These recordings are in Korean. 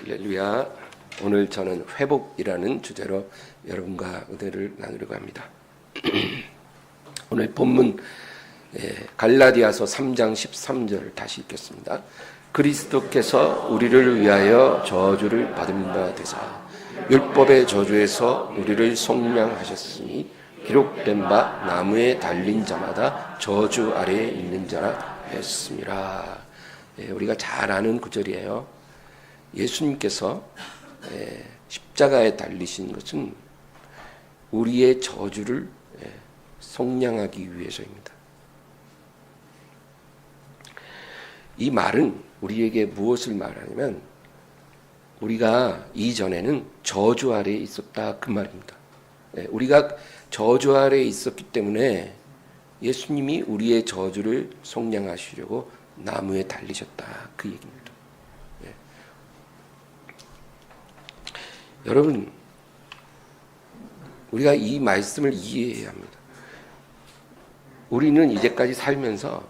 할렐루야. 오늘 저는 회복이라는 주제로 여러분과 은혜를 나누려고 합니다. 오늘 본문 갈라디아서 3장 13절을 다시 읽겠습니다. 그리스도께서 우리를 위하여 저주를 받은 바 되사 율법의 저주에서 우리를 속량하셨으니 기록된 바 나무에 달린 자마다 저주 아래에 있는 자라 했습니다. 우리가 잘 아는 구절이에요. 예수님께서 십자가에 달리신 것은 우리의 저주를 속량하기 위해서입니다. 이 말은 우리에게 무엇을 말하냐면 우리가 이전에는 저주 아래에 있었다 그 말입니다. 우리가 저주 아래에 있었기 때문에 예수님이 우리의 저주를 속량하시려고 나무에 달리셨다 그 얘기입니다. 여러분, 우리가 이 말씀을 이해해야 합니다. 우리는 이제까지 살면서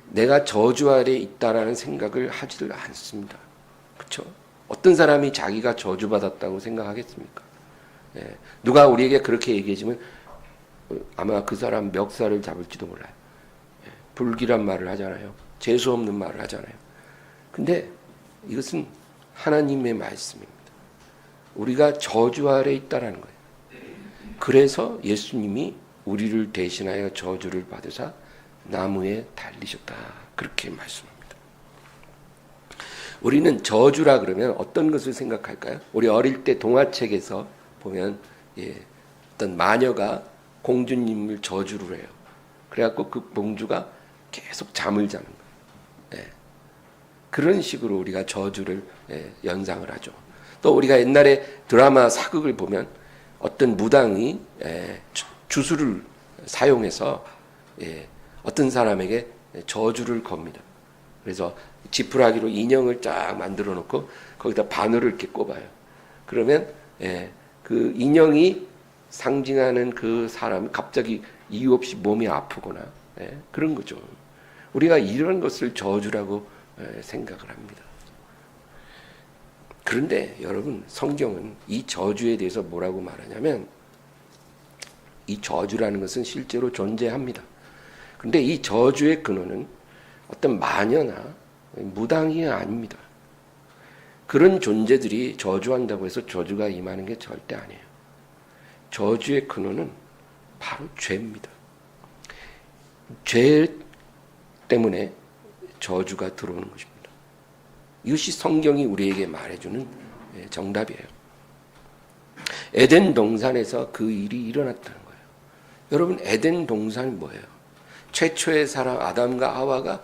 내가 저주 아래에 있다라는 생각을 하지를 않습니다. 그렇죠? 어떤 사람이 자기가 저주받았다고 생각하겠습니까? 누가 우리에게 그렇게 얘기해주면 아마 그 사람 멱살을 잡을지도 몰라요. 불길한 말을 하잖아요. 재수없는 말을 하잖아요. 근데 이것은 하나님의 말씀입니다. 우리가 저주 아래에 있다라는 거예요. 그래서 예수님이 우리를 대신하여 저주를 받으사 나무에 달리셨다. 그렇게 말씀합니다. 우리는 저주라 그러면 어떤 것을 생각할까요? 우리 어릴 때 동화책에서 보면 어떤 마녀가 공주님을 저주를 해요. 그래갖고 그 공주가 계속 잠을 자는 거예요. 그런 식으로 우리가 저주를 연상을 하죠. 또 우리가 옛날에 드라마 사극을 보면 어떤 무당이 주술을 사용해서 어떤 사람에게 저주를 겁니다. 그래서 지푸라기로 인형을 쫙 만들어 놓고 거기다 바늘을 이렇게 꼽아요. 그러면 그 인형이 상징하는 그 사람이 갑자기 이유 없이 몸이 아프거나 그런 거죠. 우리가 이런 것을 저주라고 생각을 합니다. 그런데 여러분, 성경은 이 저주에 대해서 뭐라고 말하냐면 이 저주라는 것은 실제로 존재합니다. 그런데 이 저주의 근원은 어떤 마녀나 무당이 아닙니다. 그런 존재들이 저주한다고 해서 저주가 임하는 게 절대 아니에요. 저주의 근원은 바로 죄입니다. 죄 때문에 저주가 들어오는 것입니다. 이것이 성경이 우리에게 말해주는 정답이에요. 에덴 동산에서 그 일이 일어났다는 거예요. 여러분, 에덴 동산이 뭐예요? 최초의 사람 아담과 하와가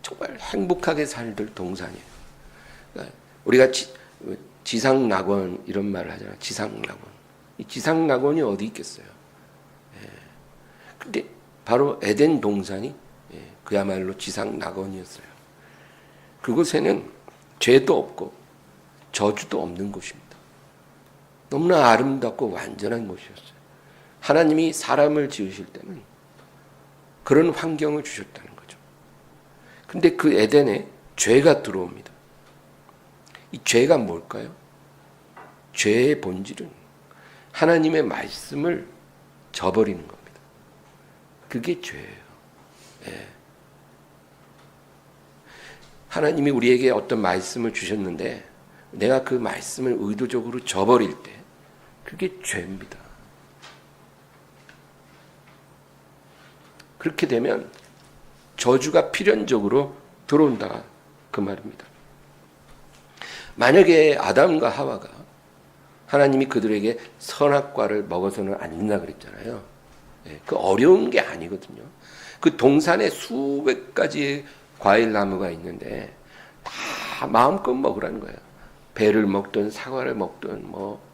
정말 행복하게 살던 동산이에요. 그러니까 우리가 지상낙원 이런 말을 하잖아요. 지상낙원. 이 지상낙원이 어디 있겠어요? 근데 바로 에덴 동산이 그야말로 지상낙원이었어요. 그곳에는 죄도 없고 저주도 없는 곳입니다. 너무나 아름답고 완전한 곳이었어요. 하나님이 사람을 지으실 때는 그런 환경을 주셨다는 거죠. 근데 그 에덴에 죄가 들어옵니다. 이 죄가 뭘까요? 죄의 본질은 하나님의 말씀을 저버리는 겁니다. 그게 죄예요. 하나님이 우리에게 어떤 말씀을 주셨는데 내가 그 말씀을 의도적으로 저버릴 때 그게 죄입니다. 그렇게 되면 저주가 필연적으로 들어온다 그 말입니다. 만약에 아담과 하와가 하나님이 그들에게 선악과를 먹어서는 안 된다 그랬잖아요. 그 어려운 게 아니거든요. 그 동산에 수백 가지의 과일 나무가 있는데 다 마음껏 먹으라는 거예요. 배를 먹든 사과를 먹든 뭐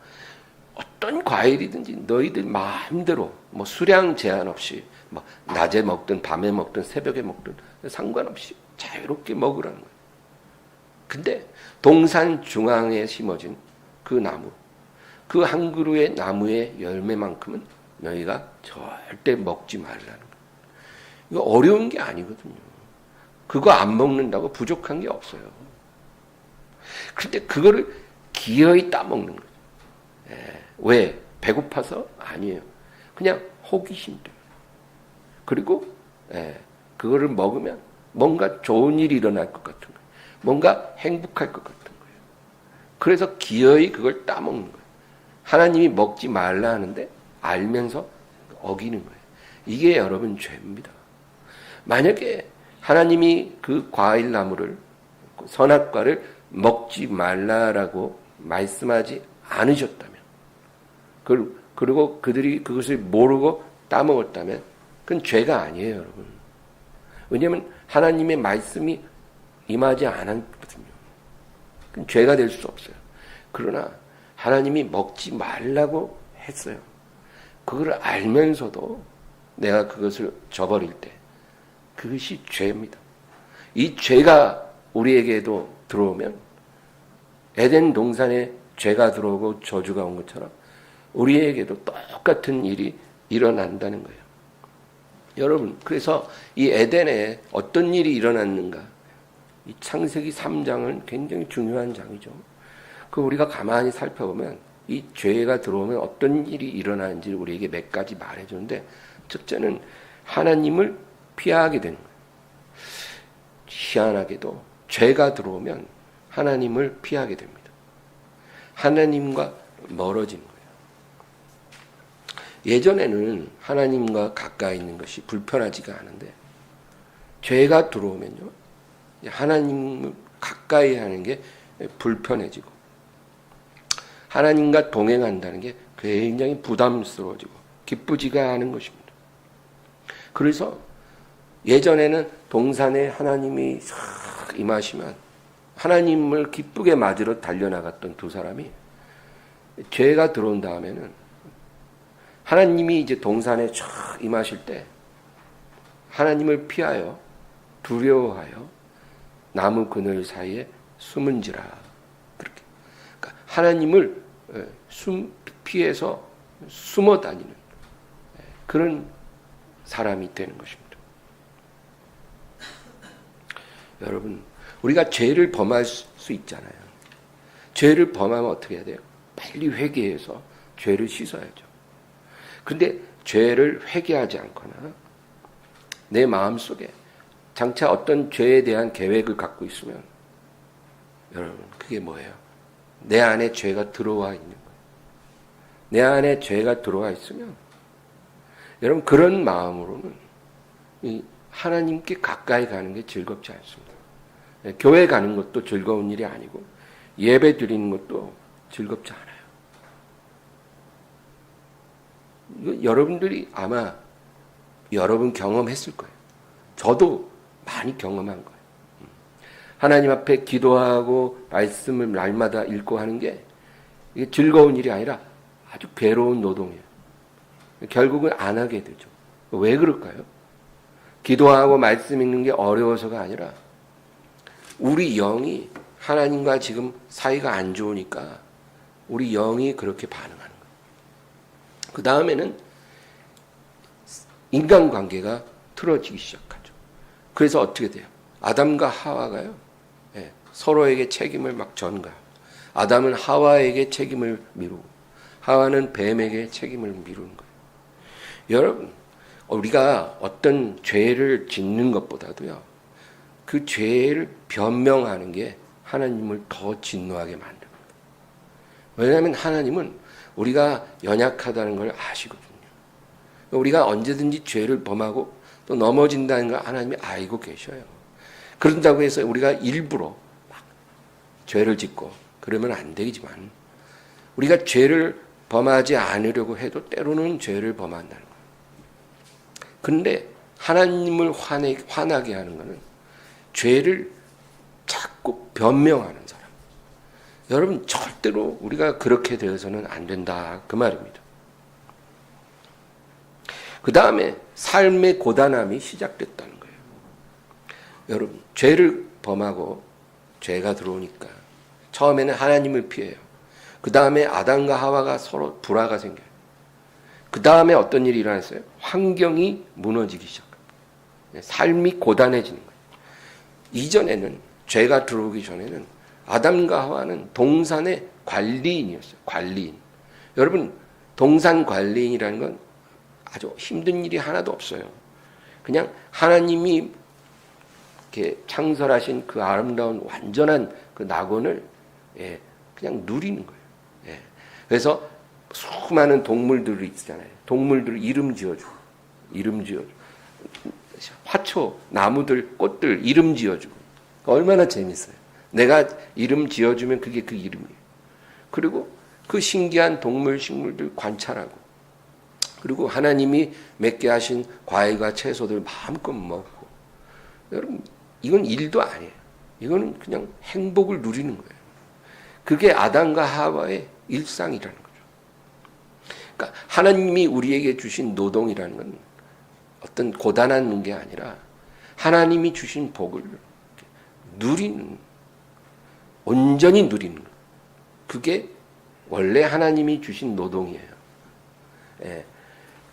어떤 과일이든지 너희들 마음대로 뭐 수량 제한 없이 뭐 낮에 먹든 밤에 먹든 새벽에 먹든 상관없이 자유롭게 먹으라는 거예요. 근데 동산 중앙에 심어진 그 나무, 그 한 그루의 나무의 열매만큼은 너희가 절대 먹지 말라는 거예요. 이거 어려운 게 아니거든요. 그거 안 먹는다고 부족한 게 없어요. 그런데 그거를 기어이 따먹는 거죠. 왜? 배고파서? 아니에요. 그냥 호기심 때문에. 그리고 그거를 먹으면 뭔가 좋은 일이 일어날 것 같은 거예요. 뭔가 행복할 것 같은 거예요. 그래서 기어이 그걸 따먹는 거예요. 하나님이 먹지 말라 하는데 알면서 어기는 거예요. 이게 여러분 죄입니다. 만약에 하나님이 그 과일 나무를, 선악과를 먹지 말라라고 말씀하지 않으셨다면, 그리고 그들이 그것을 모르고 따먹었다면 그건 죄가 아니에요, 여러분. 왜냐하면 하나님의 말씀이 임하지 않았거든요. 그건 죄가 될 수 없어요. 그러나 하나님이 먹지 말라고 했어요. 그걸 알면서도 내가 그것을 저버릴 때 그것이 죄입니다. 이 죄가 우리에게도 들어오면 에덴 동산에 죄가 들어오고 저주가 온 것처럼 우리에게도 똑같은 일이 일어난다는 거예요. 여러분, 그래서 이 에덴에 어떤 일이 일어났는가? 이 창세기 3장은 굉장히 중요한 장이죠. 그 우리가 가만히 살펴보면 이 죄가 들어오면 어떤 일이 일어나는지 우리에게 몇 가지 말해주는데, 첫째는 하나님을 피하게 되는 거예요. 희한하게도 죄가 들어오면 하나님을 피하게 됩니다. 하나님과 멀어지는 거예요. 예전에는 하나님과 가까이 있는 것이 불편하지가 않은데 죄가 들어오면요, 하나님을 가까이 하는 게 불편해지고 하나님과 동행한다는 게 굉장히 부담스러워지고 기쁘지가 않은 것입니다. 그래서 예전에는 동산에 하나님이 싹 임하시면 하나님을 기쁘게 맞으러 달려나갔던 두 사람이 죄가 들어온 다음에는 하나님이 이제 동산에 쫙 임하실 때 하나님을 피하여 두려워하여 나무 그늘 사이에 숨은지라. 그렇게. 그러니까 하나님을 피해서 숨어 다니는 그런 사람이 되는 것입니다. 여러분, 우리가 죄를 범할 수 있잖아요. 죄를 범하면 어떻게 해야 돼요? 빨리 회개해서 죄를 씻어야죠. 근데 죄를 회개하지 않거나 내 마음속에 장차 어떤 죄에 대한 계획을 갖고 있으면 여러분, 그게 뭐예요? 내 안에 죄가 들어와 있는 거예요. 내 안에 죄가 들어와 있으면 여러분, 그런 마음으로는 하나님께 가까이 가는 게 즐겁지 않습니다. 교회 가는 것도 즐거운 일이 아니고 예배 드리는 것도 즐겁지 않아요. 여러분들이 아마 여러분 경험했을 거예요. 저도 많이 경험한 거예요. 하나님 앞에 기도하고 말씀을 날마다 읽고 하는 게 이게 즐거운 일이 아니라 아주 괴로운 노동이에요. 결국은 안 하게 되죠. 왜 그럴까요? 기도하고 말씀 읽는 게 어려워서가 아니라 우리 영이 하나님과 지금 사이가 안 좋으니까 우리 영이 그렇게 반응하는 거예요. 그 다음에는 인간관계가 틀어지기 시작하죠. 그래서 어떻게 돼요? 아담과 하와가요, 서로에게 책임을 막 전가해요. 아담은 하와에게 책임을 미루고 하와는 뱀에게 책임을 미루는 거예요. 여러분, 우리가 어떤 죄를 짓는 것보다도요, 그 죄를 변명하는 게 하나님을 더 진노하게 만듭니다. 왜냐하면 하나님은 우리가 연약하다는 걸 아시거든요. 우리가 언제든지 죄를 범하고 또 넘어진다는 걸 하나님이 알고 계셔요. 그런다고 해서 우리가 일부러 막 죄를 짓고 그러면 안 되지만 우리가 죄를 범하지 않으려고 해도 때로는 죄를 범한다는 거예요. 그런데 하나님을 화나게 하는 것은 죄를 자꾸 변명하는 사람. 여러분, 절대로 우리가 그렇게 되어서는 안 된다, 그 말입니다. 그 다음에 삶의 고단함이 시작됐다는 거예요. 여러분, 죄를 범하고 죄가 들어오니까 처음에는 하나님을 피해요. 그 다음에 아담과 하와가 서로 불화가 생겨요. 그 다음에 어떤 일이 일어났어요? 환경이 무너지기 시작합니다. 삶이 고단해지는 거예요. 이전에는, 죄가 들어오기 전에는 아담과 하와는 동산의 관리인이었어요. 관리인. 여러분, 동산 관리인이라는 건 아주 힘든 일이 하나도 없어요. 그냥 하나님이 이렇게 창설하신 그 아름다운 완전한 그 낙원을 그냥 누리는 거예요. 그래서 수많은 동물들이 있잖아요. 동물들 이름 지어주고, 화초, 나무들, 꽃들 이름 지어주고. 얼마나 재밌어요. 내가 이름 지어주면 그게 그 이름이에요. 그리고 그 신기한 동물, 식물들 관찰하고, 그리고 하나님이 맺게 하신 과일과 채소들 마음껏 먹고. 여러분, 이건 일도 아니에요. 이거는 그냥 행복을 누리는 거예요. 그게 아담과 하와의 일상이라는 거죠. 그러니까 하나님이 우리에게 주신 노동이라는 건 어떤 고단한 게 아니라 하나님이 주신 복을 누리는, 온전히 누리는 것. 그게 원래 하나님이 주신 노동이에요.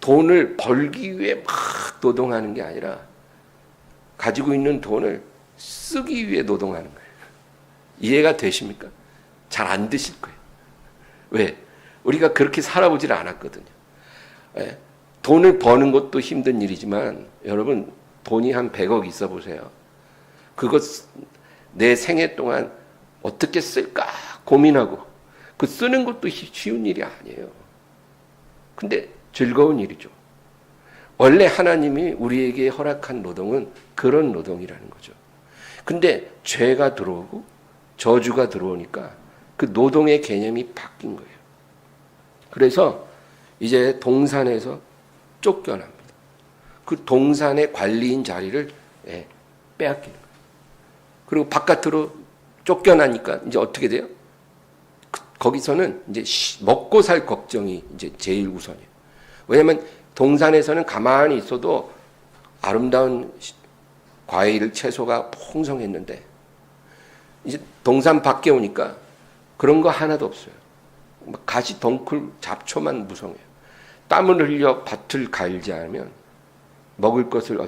돈을 벌기 위해 막 노동하는 게 아니라 가지고 있는 돈을 쓰기 위해 노동하는 거예요. 이해가 되십니까? 잘 안 되실 거예요. 왜? 우리가 그렇게 살아보질 않았거든요. 돈을 버는 것도 힘든 일이지만 여러분, 돈이 한 100억 있어 보세요. 그것 내 생애 동안 어떻게 쓸까 고민하고 그 쓰는 것도 쉬운 일이 아니에요. 근데 즐거운 일이죠. 원래 하나님이 우리에게 허락한 노동은 그런 노동이라는 거죠. 근데 죄가 들어오고 저주가 들어오니까 그 노동의 개념이 바뀐 거예요. 그래서 이제 동산에서 쫓겨납니다. 그 동산의 관리인 자리를 빼앗기는 거예요. 그리고 바깥으로 쫓겨나니까 이제 어떻게 돼요? 거기서는 이제 먹고 살 걱정이 이제 제일 우선이에요. 왜냐하면 동산에서는 가만히 있어도 아름다운 과일, 채소가 풍성했는데 이제 동산 밖에 오니까 그런 거 하나도 없어요. 가시 덩굴 잡초만 무성해요. 땀을 흘려 밭을 갈지 않으면 먹을 것을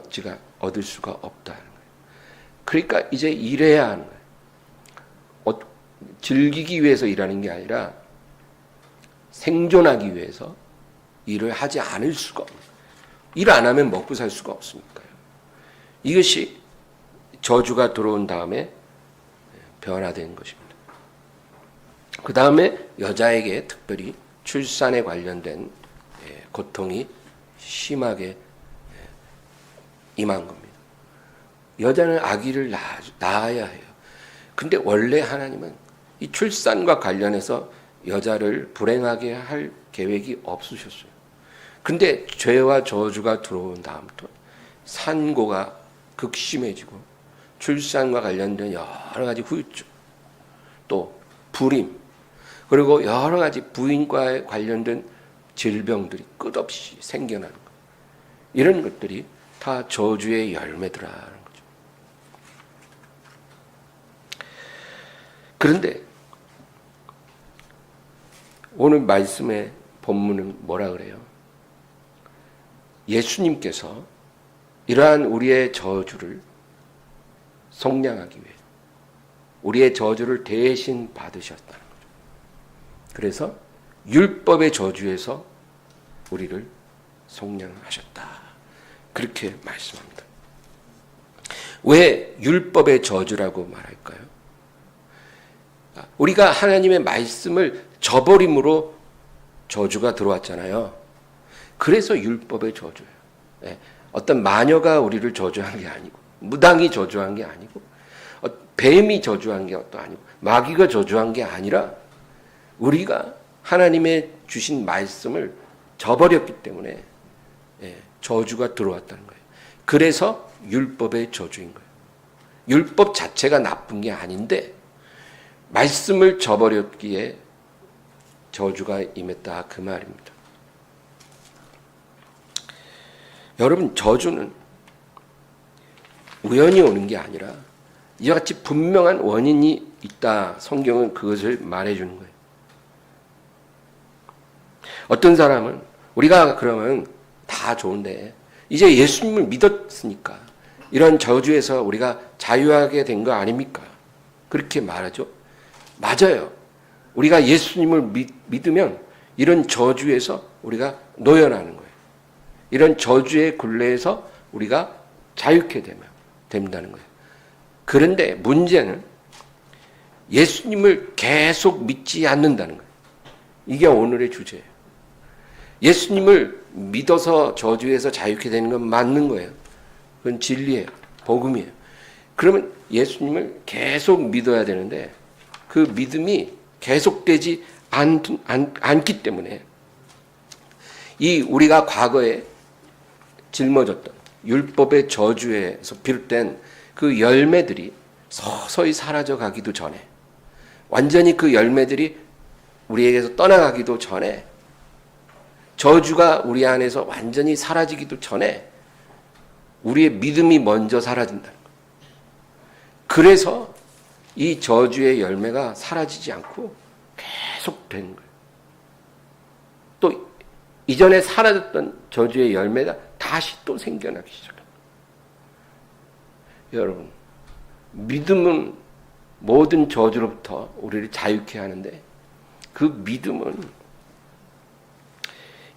얻을 수가 없다는 거예요. 그러니까 이제 일해야 하는 거예요. 즐기기 위해서 일하는 게 아니라 생존하기 위해서 일을 하지 않을 수가 없어요. 일 안 하면 먹고 살 수가 없으니까요. 이것이 저주가 들어온 다음에 변화된 것입니다. 그 다음에 여자에게 특별히 출산에 관련된 고통이 심하게 임한 겁니다. 여자는 아기를 낳아야 해요. 근데 원래 하나님은 이 출산과 관련해서 여자를 불행하게 할 계획이 없으셨어요. 근데 죄와 저주가 들어온 다음부터 산고가 극심해지고 출산과 관련된 여러 가지 후유증, 또 불임, 그리고 여러 가지 부인과에 관련된 질병들이 끝없이 생겨나는 거예요. 이런 것들이 다 저주의 열매더라는 거죠. 그런데 오늘 말씀의 본문은 뭐라 그래요? 예수님께서 이러한 우리의 저주를 속량하기 위해 우리의 저주를 대신 받으셨다는 거죠. 그래서 율법의 저주에서 우리를 속량하셨다. 그렇게 말씀합니다. 왜 율법의 저주라고 말할까요? 우리가 하나님의 말씀을 저버림으로 저주가 들어왔잖아요. 그래서 율법의 저주예요. 어떤 마녀가 우리를 저주한 게 아니고, 무당이 저주한 게 아니고, 뱀이 저주한 게 또 아니고, 마귀가 저주한 게 아니라 우리가 하나님의 주신 말씀을 저버렸기 때문에 저주가 들어왔다는 거예요. 그래서 율법의 저주인 거예요. 율법 자체가 나쁜 게 아닌데 말씀을 저버렸기에 저주가 임했다, 그 말입니다. 여러분, 저주는 우연히 오는 게 아니라 이와 같이 분명한 원인이 있다. 성경은 그것을 말해주는 거예요. 어떤 사람은 우리가 그러면 다 좋은데 이제 예수님을 믿었으니까 이런 저주에서 우리가 자유하게 된 거 아닙니까? 그렇게 말하죠. 맞아요. 우리가 예수님을 믿으면 이런 저주에서 우리가 놓여나는 거예요. 이런 저주의 굴레에서 우리가 자유케 된다는 거예요. 그런데 문제는 예수님을 계속 믿지 않는다는 거예요. 이게 오늘의 주제예요. 예수님을 믿어서 저주에서 자유케 되는 건 맞는 거예요. 그건 진리예요. 복음이에요. 그러면 예수님을 계속 믿어야 되는데 그 믿음이 계속되지 않기 때문에 이 우리가 과거에 짊어졌던 율법의 저주에서 비롯된 그 열매들이 서서히 사라져 가기도 전에, 완전히 그 열매들이 우리에게서 떠나가기도 전에, 저주가 우리 안에서 완전히 사라지기도 전에 우리의 믿음이 먼저 사라진다는 거예요. 그래서 이 저주의 열매가 사라지지 않고 계속 되는 거예요. 또 이전에 사라졌던 저주의 열매가 다시 또 생겨나기 시작합니다. 여러분, 믿음은 모든 저주로부터 우리를 자유케 하는데 그 믿음은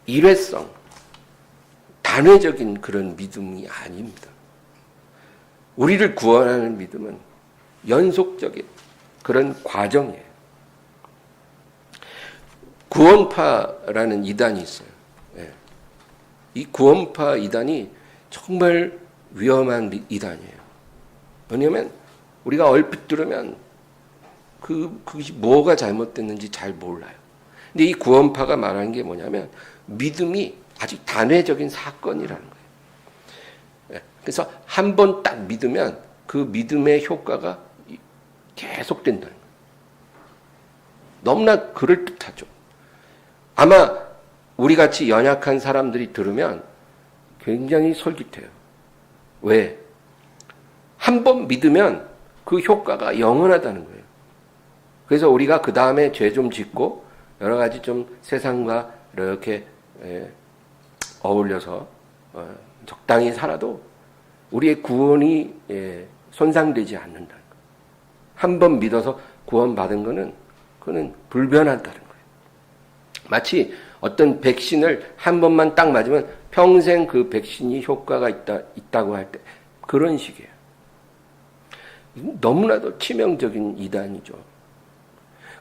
일회성, 단회적인 그런 믿음이 아닙니다. 우리를 구원하는 믿음은 연속적인 그런 과정이에요. 구원파라는 이단이 있어요. 이 구원파 이단이 정말 위험한 이단이에요. 왜냐하면 우리가 얼핏 들으면 그것이 뭐가 잘못됐는지 잘 몰라요. 근데 이 구원파가 말하는 게 뭐냐면 믿음이 아주 단회적인 사건이라는 거예요. 그래서 한 번 딱 믿으면 그 믿음의 효과가 계속된다는 거예요. 너무나 그럴듯하죠. 아마 우리같이 연약한 사람들이 들으면 굉장히 솔깃해요. 왜? 한 번 믿으면 그 효과가 영원하다는 거예요. 그래서 우리가 그 다음에 죄 좀 짓고 여러 가지 좀 세상과 이렇게 어울려서 적당히 살아도 우리의 구원이 손상되지 않는다는 거예요. 한 번 믿어서 구원받은 거는 그거는 불변한다는 거예요. 마치 어떤 백신을 한 번만 딱 맞으면 평생 그 백신이 효과가 있다고 할 때 그런 식이에요. 너무나도 치명적인 이단이죠.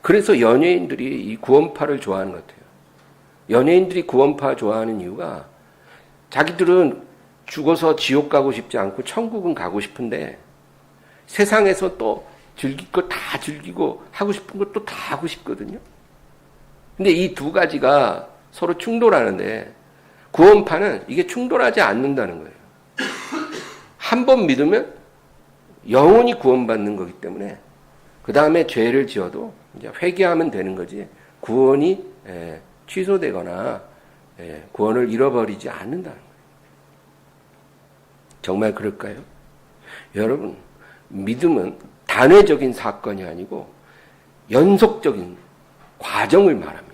그래서 연예인들이 이 구원파를 좋아하는 것 같아요. 연예인들이 구원파 좋아하는 이유가 자기들은 죽어서 지옥 가고 싶지 않고 천국은 가고 싶은데 세상에서 또 즐길 거 다 즐기고 하고 싶은 것도 다 하고 싶거든요. 근데 이 두 가지가 서로 충돌하는데 구원파는 이게 충돌하지 않는다는 거예요. 한 번 믿으면 영원히 구원받는 거기 때문에 그 다음에 죄를 지어도 이제 회개하면 되는 거지 구원이 취소되거나 구원을 잃어버리지 않는다는 거예요. 정말 그럴까요? 여러분, 믿음은 단회적인 사건이 아니고 연속적인 과정을 말합니다.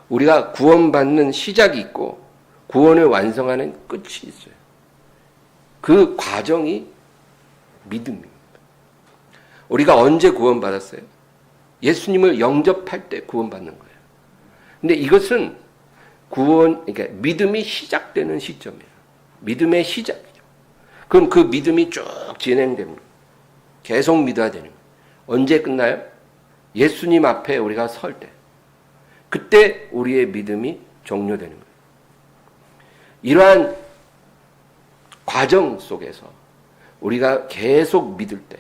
우리가 구원받는 시작이 있고 구원을 완성하는 끝이 있어요. 그 과정이 믿음입니다. 우리가 언제 구원받았어요? 예수님을 영접할 때 구원받는 거예요. 근데 이것은 그러니까 믿음이 시작되는 시점이에요. 믿음의 시작이죠. 그럼 그 믿음이 쭉 진행됩니다. 계속 믿어야 되는 거예요. 언제 끝나요? 예수님 앞에 우리가 설 때. 그때 우리의 믿음이 종료되는 거예요. 이러한 과정 속에서 우리가 계속 믿을 때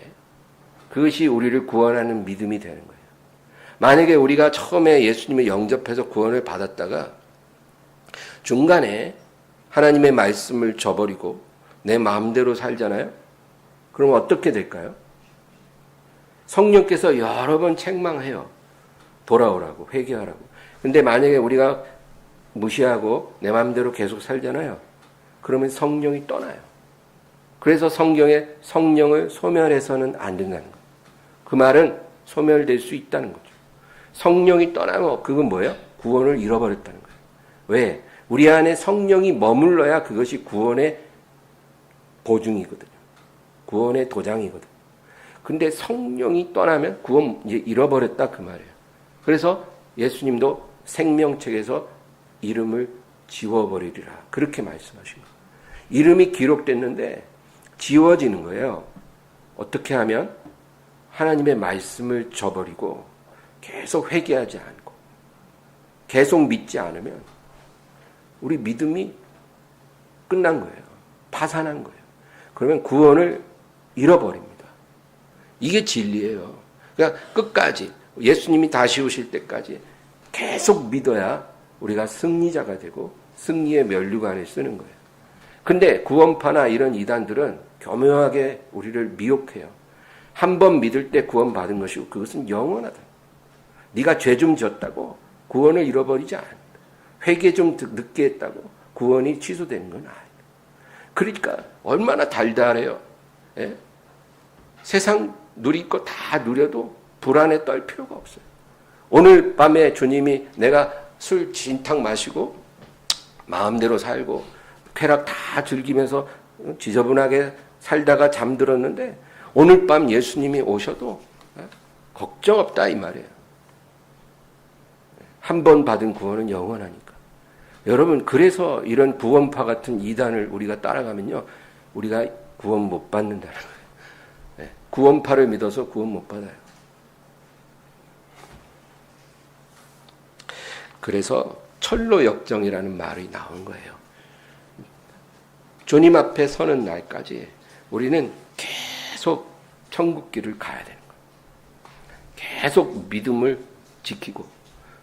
그것이 우리를 구원하는 믿음이 되는 거예요. 만약에 우리가 처음에 예수님을 영접해서 구원을 받았다가 중간에 하나님의 말씀을 저버리고 내 마음대로 살잖아요? 그럼 어떻게 될까요? 성령께서 여러 번 책망해요. 돌아오라고, 회개하라고. 근데 만약에 우리가 무시하고 내 마음대로 계속 살잖아요? 그러면 성령이 떠나요. 그래서 성경에 성령을 소멸해서는 안 된다는 거예요. 그 말은 소멸될 수 있다는 거죠. 성령이 떠나면 그건 뭐예요? 구원을 잃어버렸다는 거예요. 왜? 우리 안에 성령이 머물러야 그것이 구원의 보증이거든요. 구원의 도장이거든요. 근데 성령이 떠나면 구원 이제 잃어버렸다 그 말이에요. 그래서 예수님도 생명책에서 이름을 지워버리리라 그렇게 말씀하신 거예요. 이름이 기록됐는데 지워지는 거예요. 어떻게 하면? 하나님의 말씀을 저버리고 계속 회개하지 않고 계속 믿지 않으면 우리 믿음이 끝난 거예요. 파산한 거예요. 그러면 구원을 잃어버립니다. 이게 진리예요. 그러니까 끝까지 예수님이 다시 오실 때까지 계속 믿어야 우리가 승리자가 되고 승리의 면류관을 쓰는 거예요. 근데 구원파나 이런 이단들은 교묘하게 우리를 미혹해요. 한 번 믿을 때 구원받은 것이고 그것은 영원하다. 네가 죄 좀 졌다고 구원을 잃어버리지 않는다. 회개 좀 늦게 했다고 구원이 취소되는 건 아니다. 그러니까 얼마나 달달해요. 예? 세상 누릴 거 다 누려도 불안에 떨 필요가 없어요. 오늘 밤에 주님이 내가 술 진탕 마시고 마음대로 살고 쾌락 다 즐기면서 지저분하게 살다가 잠들었는데 오늘 밤 예수님이 오셔도 걱정 없다 이 말이에요. 한 번 받은 구원은 영원하니까. 여러분 그래서 이런 구원파 같은 이단을 우리가 따라가면요. 우리가 구원 못 받는다는 거예요. 구원파를 믿어서 구원 못 받아요. 그래서 철로 역정이라는 말이 나온 거예요. 주님 앞에 서는 날까지 우리는 계속 천국길을 가야 되는 거예요. 계속 믿음을 지키고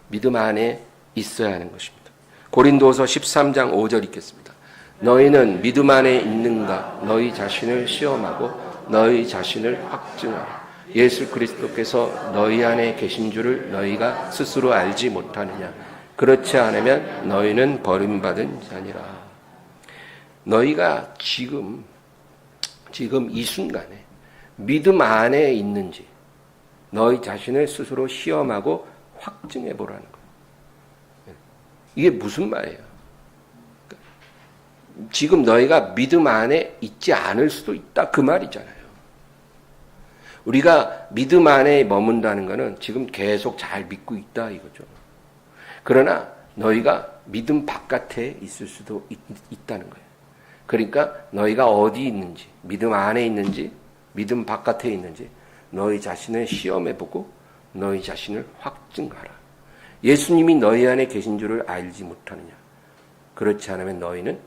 믿음 안에 있어야 하는 것입니다. 고린도서 13장 5절 읽겠습니다. 너희는 믿음 안에 있는가? 너희 자신을 시험하고 너희 자신을 확증하라. 예수 그리스도께서 너희 안에 계신 줄을 너희가 스스로 알지 못하느냐? 그렇지 않으면 너희는 버림받은 자니라. 너희가 지금 이 순간에 믿음 안에 있는지 너희 자신을 스스로 시험하고 확증해 보라는 거예요. 이게 무슨 말이에요? 지금 너희가 믿음 안에 있지 않을 수도 있다 그 말이잖아요. 우리가 믿음 안에 머문다는 것은 지금 계속 잘 믿고 있다 이거죠. 그러나 너희가 믿음 바깥에 있을 수도 있다는 거예요. 그러니까 너희가 어디 있는지, 믿음 안에 있는지, 믿음 바깥에 있는지 너희 자신을 시험해보고 너희 자신을 확증하라. 예수님이 너희 안에 계신 줄을 알지 못하느냐. 그렇지 않으면 너희는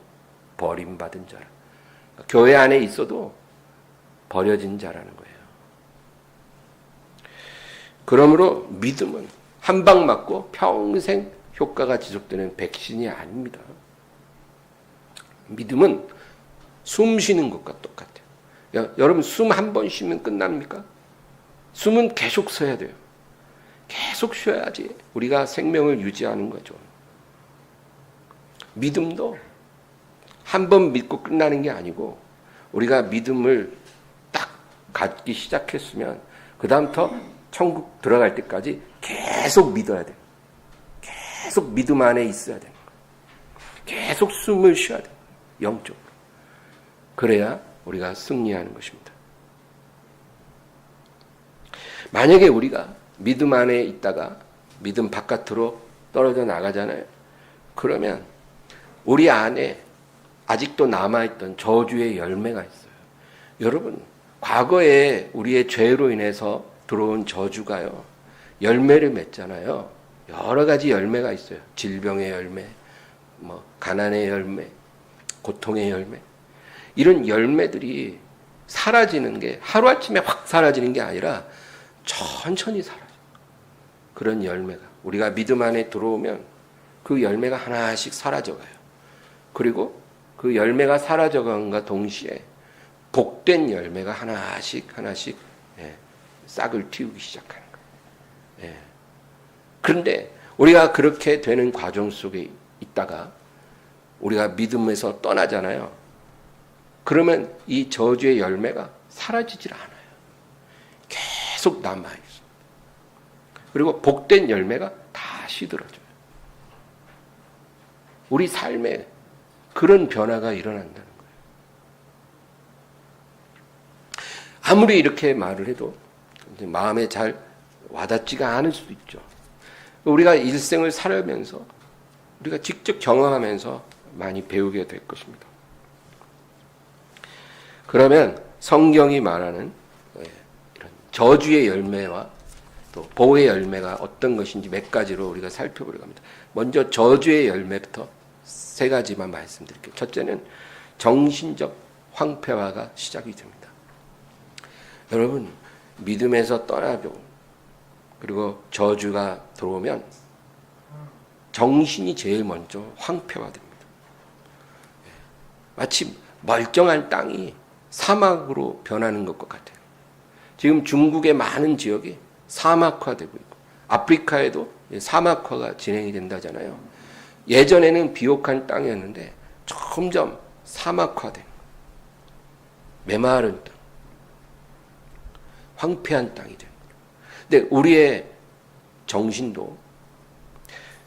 버림받은 자라. 교회 안에 있어도 버려진 자라는 거예요. 그러므로 믿음은 한 방 맞고 평생 효과가 지속되는 백신이 아닙니다. 믿음은 숨 쉬는 것과 똑같아요. 여러분 숨 한 번 쉬면 끝납니까? 숨은 계속 쉬어야 돼요. 계속 쉬어야지 우리가 생명을 유지하는 거죠. 믿음도 한 번 믿고 끝나는 게 아니고 우리가 믿음을 딱 갖기 시작했으면 그 다음부터 천국 들어갈 때까지 계속 믿어야 돼요. 계속 믿음 안에 있어야 되는 거예요. 계속 숨을 쉬어야 돼요. 영적으로. 그래야 우리가 승리하는 것입니다. 만약에 우리가 믿음 안에 있다가 믿음 바깥으로 떨어져 나가잖아요. 그러면 우리 안에 아직도 남아있던 저주의 열매가 있어요. 여러분, 과거에 우리의 죄로 인해서 들어온 저주가요. 열매를 맺잖아요. 여러 가지 열매가 있어요. 질병의 열매, 가난의 열매, 고통의 열매. 이런 열매들이 사라지는 게 하루아침에 확 사라지는 게 아니라 천천히 사라져요. 그런 열매가. 우리가 믿음 안에 들어오면 그 열매가 하나씩 사라져가요. 그리고 그 열매가 사라져간과 동시에 복된 열매가 하나씩 싹을 틔우기 시작하는 거예요. 예. 그런데 우리가 그렇게 되는 과정 속에 있다가 우리가 믿음에서 떠나잖아요. 그러면 이 저주의 열매가 사라지질 않아요. 계속 남아있어요. 그리고 복된 열매가 다 시들어져요. 우리 삶에 그런 변화가 일어난다는 거예요. 아무리 이렇게 말을 해도 마음에 잘 와닿지가 않을 수도 있죠. 우리가 일생을 살면서 우리가 직접 경험하면서 많이 배우게 될 것입니다. 그러면 성경이 말하는 이런 저주의 열매와 또 보호의 열매가 어떤 것인지 몇 가지로 우리가 살펴보려고 합니다. 먼저 저주의 열매부터 세 가지만 말씀드릴게요. 첫째는 정신적 황폐화가 시작이 됩니다. 여러분, 믿음에서 떠나고 그리고 저주가 들어오면 정신이 제일 먼저 황폐화됩니다. 마치 멀쩡한 땅이 사막으로 변하는 것과 같아요. 지금 중국의 많은 지역이 사막화되고 있고 아프리카에도 사막화가 진행이 된다잖아요. 예전에는 비옥한 땅이었는데 점점 사막화된 메마른 땅, 황폐한 땅이 됩니다. 근데 우리의 정신도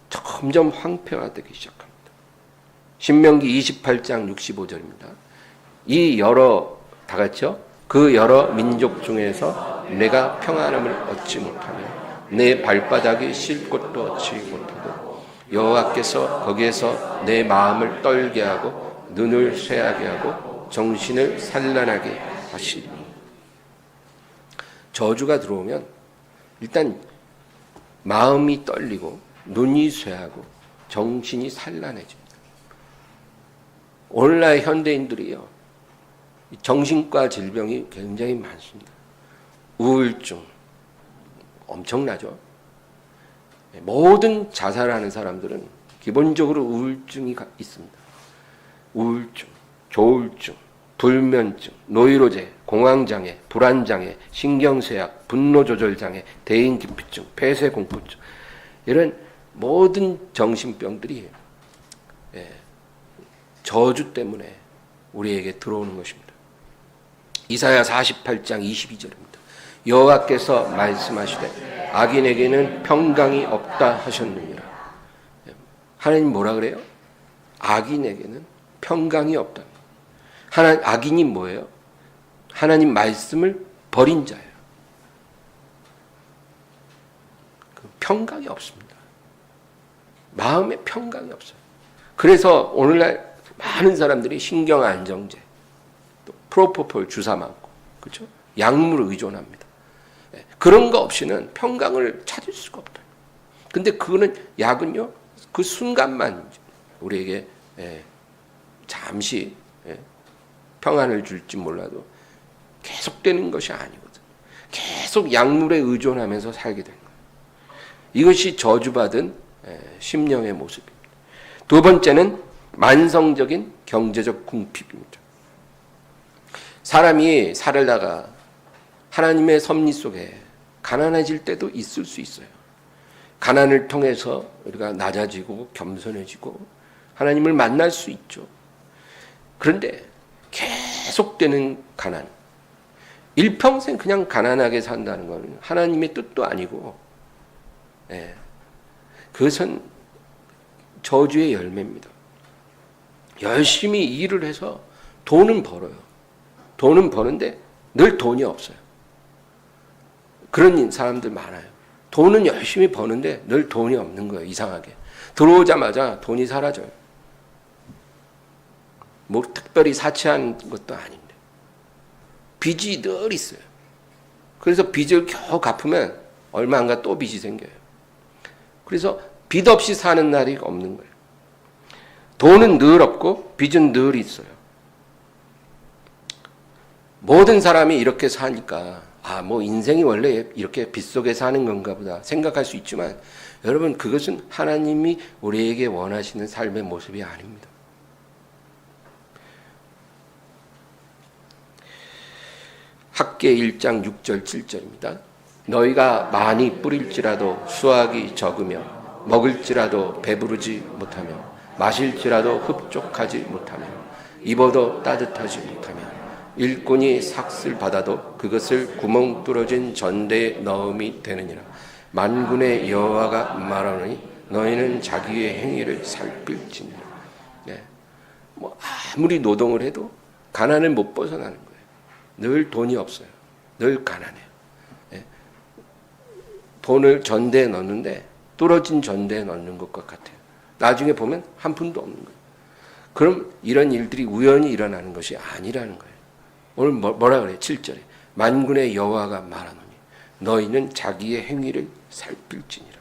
점점 황폐화되기 시작합니다. 신명기 28장 65절입니다. 이 다 같이요. 그 여러 민족 중에서 내가 평안함을 얻지 못하며 내 발바닥이 쉴 곳도 얻지 못하고 여호와께서 거기에서 내 마음을 떨게 하고 눈을 쇠하게 하고 정신을 산란하게 하시니. 저주가 들어오면 일단 마음이 떨리고 눈이 쇠하고 정신이 산란해집니다. 오늘날 현대인들이요, 정신과 질병이 굉장히 많습니다. 우울증 엄청나죠. 모든 자살하는 사람들은 기본적으로 우울증이 있습니다. 우울증, 조울증, 불면증, 노이로제, 공황장애, 불안장애, 신경쇠약, 분노조절장애, 대인기피증, 폐쇄공포증, 이런 모든 정신병들이 저주 때문에 우리에게 들어오는 것입니다. 이사야 48장 22절입니다. 여호와께서 말씀하시되 악인에게는 평강이 없다 하셨느니라. 하나님 뭐라 그래요? 악인에게는 평강이 없다. 악인이 뭐예요? 하나님 말씀을 버린 자예요. 평강이 없습니다. 마음에 평강이 없어요. 그래서 오늘날 많은 사람들이 신경안정제, 또 프로포폴 주사 맞고, 그렇죠? 약물을 의존합니다. 그런 거 없이는 평강을 찾을 수가 없다. 근데 그거는 약은요, 그 순간만 우리에게 잠시 평안을 줄지 몰라도 계속되는 것이 아니거든. 계속 약물에 의존하면서 살게 되는 거예요. 이것이 저주받은 심령의 모습입니다. 두 번째는 만성적인 경제적 궁핍입니다. 사람이 살다가 하나님의 섭리 속에 가난해질 때도 있을 수 있어요. 가난을 통해서 우리가 낮아지고 겸손해지고 하나님을 만날 수 있죠. 그런데 계속되는 가난, 일평생 그냥 가난하게 산다는 것은 하나님의 뜻도 아니고, 그것은 저주의 열매입니다. 열심히 일을 해서 돈은 벌어요. 돈은 버는데 늘 돈이 없어요. 그런 사람들 많아요. 돈은 열심히 버는데 늘 돈이 없는 거예요. 이상하게. 들어오자마자 돈이 사라져요. 뭐 특별히 사치한 것도 아닌데. 빚이 늘 있어요. 그래서 빚을 겨우 갚으면 얼마 안 가 또 빚이 생겨요. 그래서 빚 없이 사는 날이 없는 거예요. 돈은 늘 없고 빚은 늘 있어요. 모든 사람이 이렇게 사니까 뭐 인생이 원래 이렇게 빚 속에 사는 건가 보다 생각할 수 있지만, 여러분, 그것은 하나님이 우리에게 원하시는 삶의 모습이 아닙니다. 학계 1장 6절 7절입니다. 너희가 많이 뿌릴지라도 수확이 적으며 먹을지라도 배부르지 못하며 마실지라도 흡족하지 못하며 입어도 따뜻하지 못하며 일꾼이 삭슬 받아도 그것을 구멍 뚫어진 전대에 넣음이 되느니라. 만군의 여호와가 말하노니 너희는 자기의 행위를 살필지니라. 아무리 노동을 해도 가난을 못 벗어나는 거예요. 늘 돈이 없어요. 늘 가난해요. 예. 돈을 전대에 넣는데 떨어진 전대에 넣는 것과 같아요. 나중에 보면 한 푼도 없는 거예요. 그럼 이런 일들이 우연히 일어나는 것이 아니라는 거예요. 오늘 뭐라 그래요? 7절에 만군의 여호와가 말하노니 너희는 자기의 행위를 살필지니라.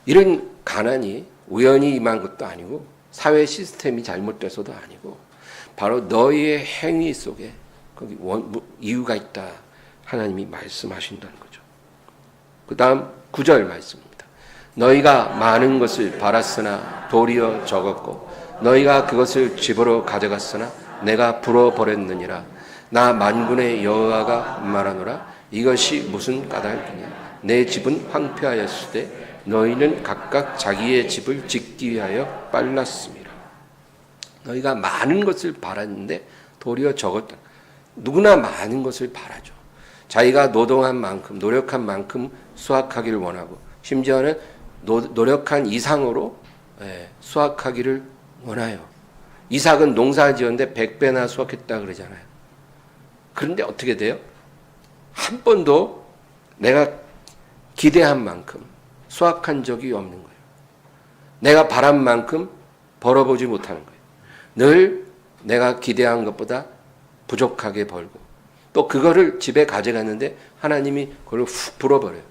이런 가난이 우연히 임한 것도 아니고 사회 시스템이 잘못돼서도 아니고 바로 너희의 행위 속에 거기 이유가 있다. 하나님이 말씀하신다는 거죠. 그 다음 9절 말씀입니다. 너희가 많은 것을 바랐으나 도리어 적었고 너희가 그것을 집으로 가져갔으나 내가 불어버렸느니라. 나 만군의 여호와가 말하노라. 이것이 무슨 까닭이냐. 내 집은 황폐하였으되 너희는 각각 자기의 집을 짓기 위하여 빨랐습니다. 너희가 많은 것을 바랐는데 도리어 적었다. 누구나 많은 것을 바라죠. 자기가 노동한 만큼 노력한 만큼 수확하기를 원하고 심지어는 노력한 이상으로 수확하기를 원해요. 이삭은 농사 지었는데 100배나 수확했다 그러잖아요. 그런데 어떻게 돼요? 한 번도 내가 기대한 만큼 수확한 적이 없는 거예요. 내가 바란 만큼 벌어보지 못하는 거예요. 늘 내가 기대한 것보다 부족하게 벌고 또 그거를 집에 가져갔는데 하나님이 그걸 훅 불어버려요.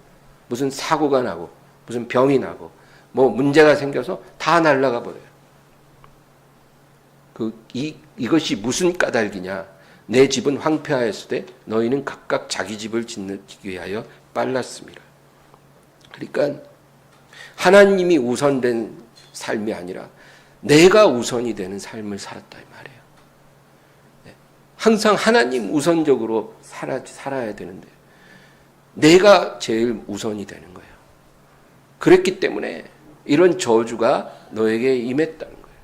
무슨 사고가 나고 무슨 병이 나고 뭐 문제가 생겨서 다 날아가 버려요. 이것이 무슨 까닭이냐. 내 집은 황폐하였으되 너희는 각각 자기 집을 짓기 위하여 빨랐습니다. 그러니까 하나님이 우선된 삶이 아니라 내가 우선이 되는 삶을 살았다 이 말이에요. 항상 하나님 우선적으로 살아야 되는데 내가 제일 우선이 되는 거예요. 그랬기 때문에 이런 저주가 너에게 임했다는 거예요.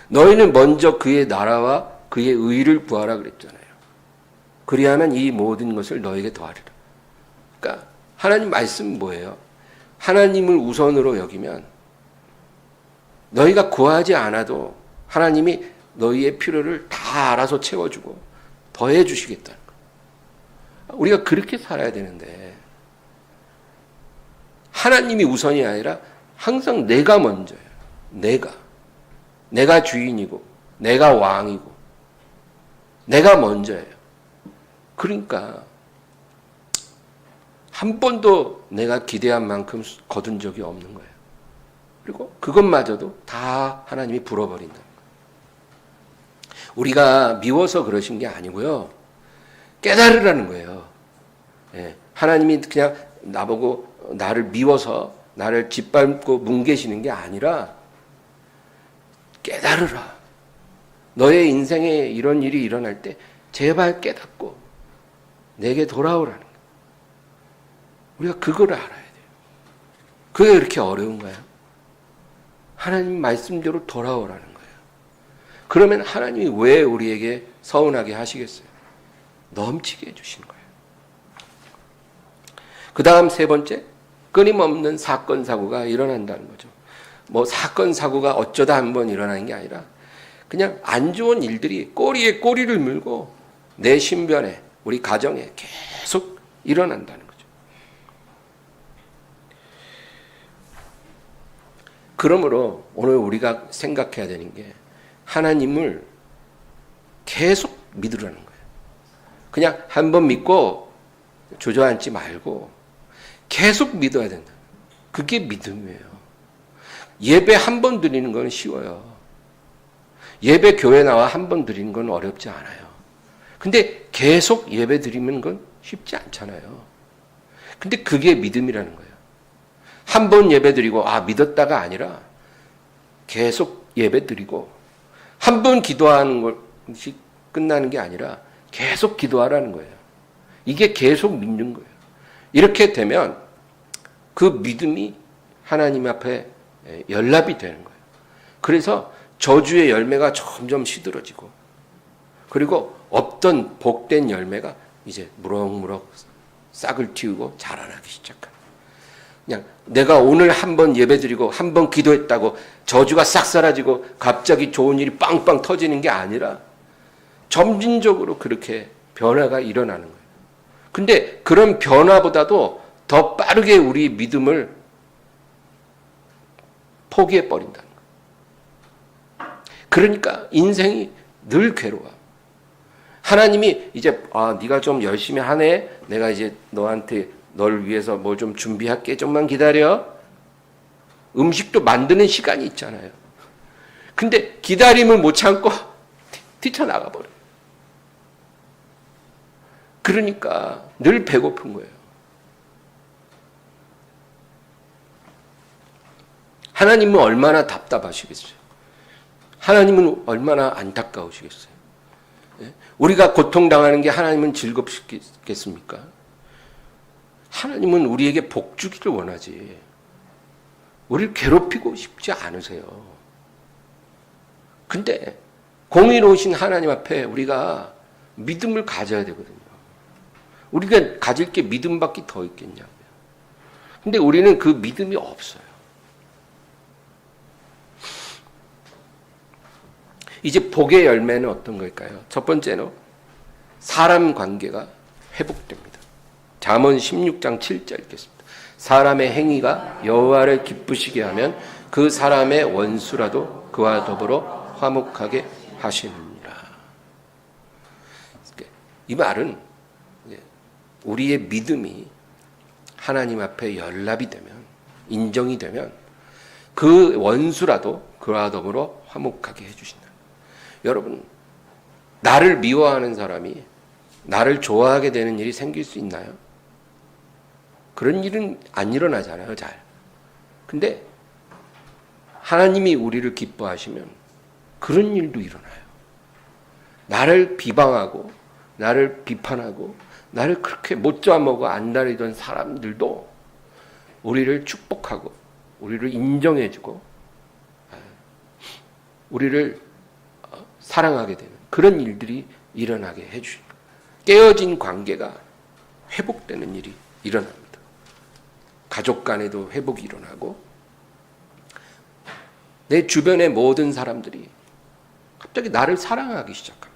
너희는 먼저 그의 나라와 그의 의를 구하라 그랬잖아요. 그리하면 이 모든 것을 너에게 더하리라. 그러니까 하나님 말씀은 뭐예요? 하나님을 우선으로 여기면 너희가 구하지 않아도 하나님이 너희의 필요를 다 알아서 채워주고 더해 주시겠다는 거예요. 우리가 그렇게 살아야 되는데 하나님이 우선이 아니라 항상 내가 먼저예요. 내가 주인이고 내가 왕이고 내가 먼저예요. 그러니까 한 번도 내가 기대한 만큼 거둔 적이 없는 거예요. 그리고 그것마저도 다 하나님이 불어버린다. 우리가 미워서 그러신 게 아니고요. 깨달으라는 거예요. 하나님이 그냥 나보고 나를 미워서 나를 짓밟고 뭉개시는 게 아니라 깨달으라. 너의 인생에 이런 일이 일어날 때 제발 깨닫고 내게 돌아오라는 거예요. 우리가 그걸 알아야 돼요. 그게 그렇게 어려운 거예요. 하나님 말씀대로 돌아오라는 거예요. 그러면 하나님이 왜 우리에게 서운하게 하시겠어요? 넘치게 해주시는 거예요. 그 다음 세 번째, 끊임없는 사건 사고가 일어난다는 거죠. 뭐 사건 사고가 어쩌다 한번 일어나는 게 아니라 그냥 안 좋은 일들이 꼬리에 꼬리를 물고 내 신변에 우리 가정에 계속 일어난다는 거죠. 그러므로 오늘 우리가 생각해야 되는 게 하나님을 계속 믿으라는 거예요. 그냥 한번 믿고 주저앉지 말고 계속 믿어야 된다. 그게 믿음이에요. 예배 한 번 드리는 건 쉬워요. 예배 교회 나와 한 번 드리는 건 어렵지 않아요. 근데 계속 예배 드리는 건 쉽지 않잖아요. 근데 그게 믿음이라는 거예요. 한 번 예배 드리고 믿었다가 아니라 계속 예배 드리고 한 번 기도하는 것이 끝나는 게 아니라 계속 기도하라는 거예요. 이게 계속 믿는 거예요. 이렇게 되면 그 믿음이 하나님 앞에 연락이 되는 거예요. 그래서 저주의 열매가 점점 시들어지고 그리고 없던 복된 열매가 이제 무럭무럭 싹을 틔우고 자라나기 시작합니다. 그냥 내가 오늘 한 번 예배드리고 한 번 기도했다고 저주가 싹 사라지고 갑자기 좋은 일이 빵빵 터지는 게 아니라 점진적으로 그렇게 변화가 일어나는 거예요. 근데 그런 변화보다도 더 빠르게 우리 믿음을 포기해 버린다는 거예요. 그러니까 인생이 늘 괴로워. 하나님이 이제 네가 좀 열심히 하네. 내가 이제 널 위해서 뭘 좀 준비할게. 좀만 기다려. 음식도 만드는 시간이 있잖아요. 근데 기다림을 못 참고 뛰쳐나가 버려요. 그러니까 늘 배고픈 거예요. 하나님은 얼마나 답답하시겠어요? 하나님은 얼마나 안타까우시겠어요? 우리가 고통당하는 게 하나님은 즐겁겠습니까? 하나님은 우리에게 복 주기를 원하지. 우리를 괴롭히고 싶지 않으세요. 근데 공의로우신 하나님 앞에 우리가 믿음을 가져야 되거든요. 우리가 가질 게 믿음밖에 더 있겠냐고요. 근데 우리는 그 믿음이 없어요. 이제 복의 열매는 어떤 걸까요? 첫 번째는 사람 관계가 회복됩니다. 잠언 16장 7절 읽겠습니다. 사람의 행위가 여호와를 기쁘시게 하면 그 사람의 원수라도 그와 더불어 화목하게 하시느니라. 이 말은 우리의 믿음이 하나님 앞에 연락이 되면, 인정이 되면 그 원수라도 그와 더불어 화목하게 해주신다. 여러분, 나를 미워하는 사람이 나를 좋아하게 되는 일이 생길 수 있나요? 그런 일은 안 일어나잖아요, 잘. 근데 하나님이 우리를 기뻐하시면 그런 일도 일어나요. 나를 비방하고 나를 비판하고 나를 그렇게 못 잡아먹어 안달이던 사람들도 우리를 축복하고 우리를 인정해주고 우리를 사랑하게 되는 그런 일들이 일어나게 해주십니다. 깨어진 관계가 회복되는 일이 일어납니다. 가족 간에도 회복이 일어나고 내 주변의 모든 사람들이 갑자기 나를 사랑하기 시작합니다.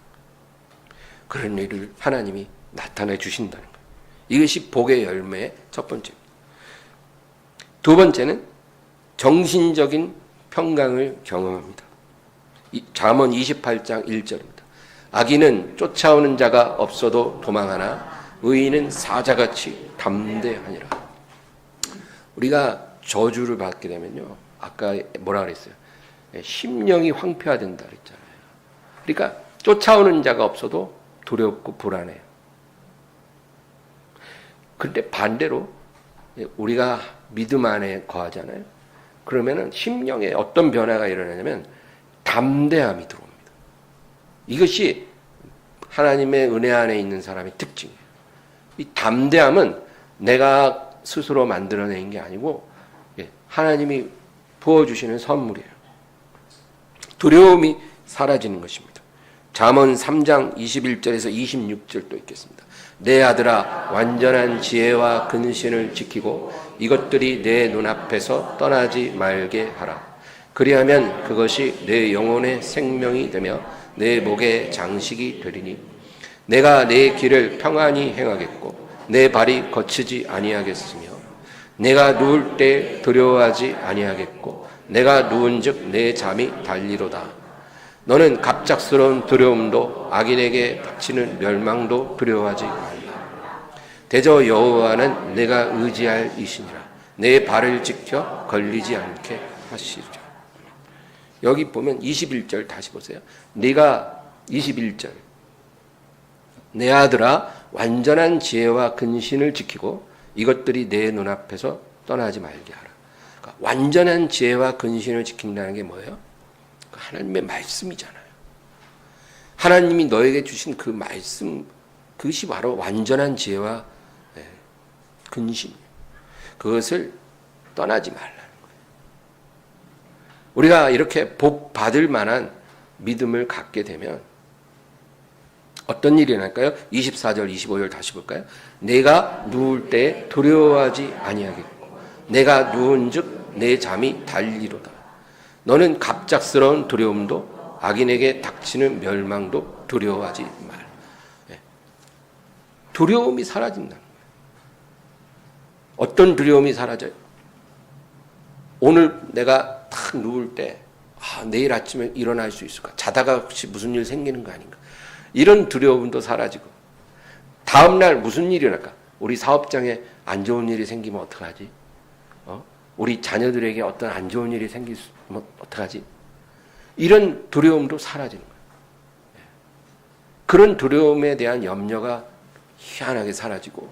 그런 일을 하나님이 나타내 주신다는 거예요. 이것이 복의 열매의 첫 번째입니다. 두 번째는 정신적인 평강을 경험합니다. 잠언 28장 1절입니다. 악인은 쫓아오는 자가 없어도 도망하나 의인은 사자같이 담대하니라. 우리가 저주를 받게 되면요, 아까 뭐라 그랬어요? 심령이 황폐화된다 그랬잖아요. 그러니까 쫓아오는 자가 없어도 두렵고 불안해요. 그런데 반대로 우리가 믿음 안에 거하잖아요. 그러면은 심령에 어떤 변화가 일어나냐면 담대함이 들어옵니다. 이것이 하나님의 은혜 안에 있는 사람의 특징이에요. 이 담대함은 내가 스스로 만들어낸 게 아니고 하나님이 부어주시는 선물이에요. 두려움이 사라지는 것입니다. 잠언 3장 21절에서 26절도 있겠습니다. 내 아들아, 완전한 지혜와 근신을 지키고 이것들이 내 눈앞에서 떠나지 말게 하라. 그리하면 그것이 내 영혼의 생명이 되며 내 목의 장식이 되리니 내가 내 길을 평안히 행하겠고 내 발이 거치지 아니하겠으며 내가 누울 때 두려워하지 아니하겠고 내가 누운즉 내 잠이 달리로다. 너는 갑작스러운 두려움도 악인에게 닥치는 멸망도 두려워하지 말라. 대저 여호와는 내가 의지할 이시니라. 내 발을 지켜 걸리지 않게 하시리라. 여기 보면 21절 다시 보세요. 네가 21절 내 아들아, 완전한 지혜와 근신을 지키고 이것들이 내 눈앞에서 떠나지 말게 하라. 그러니까 완전한 지혜와 근신을 지킨다는 게 뭐예요? 하나님의 말씀이잖아요. 하나님이 너에게 주신 그 말씀, 그것이 바로 완전한 지혜와 근신. 그것을 떠나지 말라는 거예요. 우리가 이렇게 복 받을 만한 믿음을 갖게 되면 어떤 일이 일어날까요? 24절, 25절 다시 볼까요? 내가 누울 때 두려워하지 아니하겠고 내가 누운즉 내 잠이 달리로다. 너는 갑작스러운 두려움도 악인에게 닥치는 멸망도 두려워하지 말. 예. 두려움이 사라진다는 거예요. 어떤 두려움이 사라져요? 오늘 내가 탁 누울 때 내일 아침에 일어날 수 있을까? 자다가 혹시 무슨 일 생기는 거 아닌가? 이런 두려움도 사라지고 다음날 무슨 일이 일어날까? 우리 사업장에 안 좋은 일이 생기면 어떡하지? 우리 자녀들에게 어떤 안 좋은 일이 생기면 어떡하지? 이런 두려움도 사라지는 거예요. 그런 두려움에 대한 염려가 희한하게 사라지고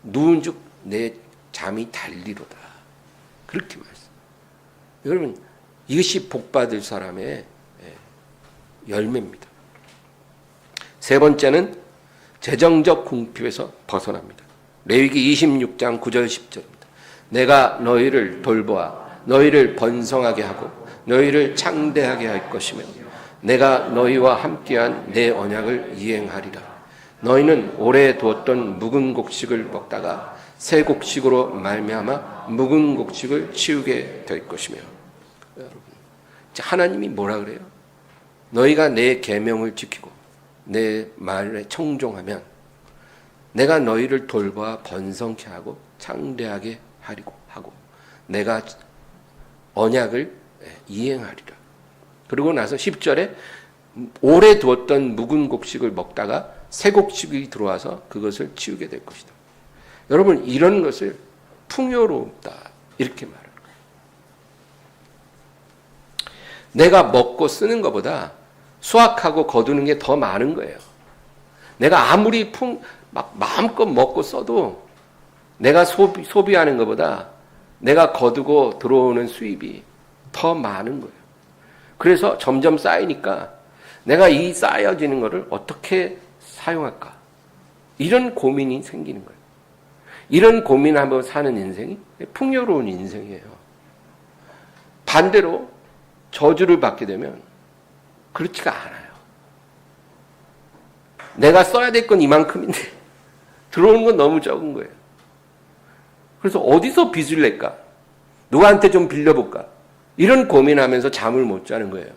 누운즉 내 잠이 달리로다. 그렇게 말씀. 여러분 이것이 복받을 사람의 열매입니다. 세 번째는 재정적 궁핍에서 벗어납니다. 레위기 26장 9절 10절입니다. 내가 너희를 돌보아 너희를 번성하게 하고 너희를 창대하게 할 것이며 내가 너희와 함께한 내 언약을 이행하리라. 너희는 오래 두었던 묵은 곡식을 먹다가 새 곡식으로 말미암아 묵은 곡식을 치우게 될 것이며. 여러분, 하나님이 뭐라 그래요? 너희가 내 계명을 지키고 내 말에 청종하면 내가 너희를 돌보아 번성케 하고 창대하게 하리고 하고 내가 언약을 이행하리라. 그러고 나서 10절에 오래 두었던 묵은 곡식을 먹다가 새 곡식이 들어와서 그것을 치우게 될 것이다. 여러분 이런 것을 풍요롭다 이렇게 말하는 거예요. 내가 먹고 쓰는 것보다 수확하고 거두는 게 더 많은 거예요. 내가 아무리 막 마음껏 먹고 써도 내가 소비하는 것보다 내가 거두고 들어오는 수입이 더 많은 거예요. 그래서 점점 쌓이니까 내가 이 쌓여지는 것을 어떻게 사용할까? 이런 고민이 생기는 거예요. 이런 고민하며 사는 인생이 풍요로운 인생이에요. 반대로 저주를 받게 되면 그렇지가 않아요. 내가 써야 될 건 이만큼인데 들어오는 건 너무 적은 거예요. 그래서 어디서 빚을 낼까? 누구한테 좀 빌려볼까? 이런 고민하면서 잠을 못 자는 거예요.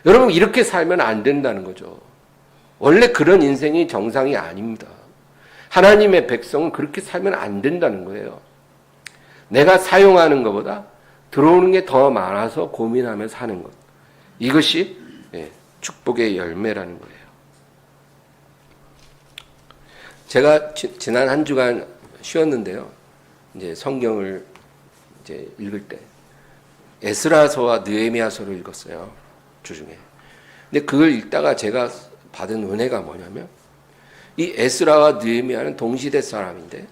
여러분 이렇게 살면 안 된다는 거죠. 원래 그런 인생이 정상이 아닙니다. 하나님의 백성은 그렇게 살면 안 된다는 거예요. 내가 사용하는 것보다 들어오는 게 더 많아서 고민하며 사는 것. 이것이 축복의 열매라는 거예요. 제가 지난 한 주간 쉬었는데요. 이제 성경을 이제 읽을 때 에스라서와 느헤미야서를 읽었어요. 주중에. 근데 그걸 읽다가 제가 받은 은혜가 뭐냐면 이 에스라와 느헤미야는 동시대 사람인데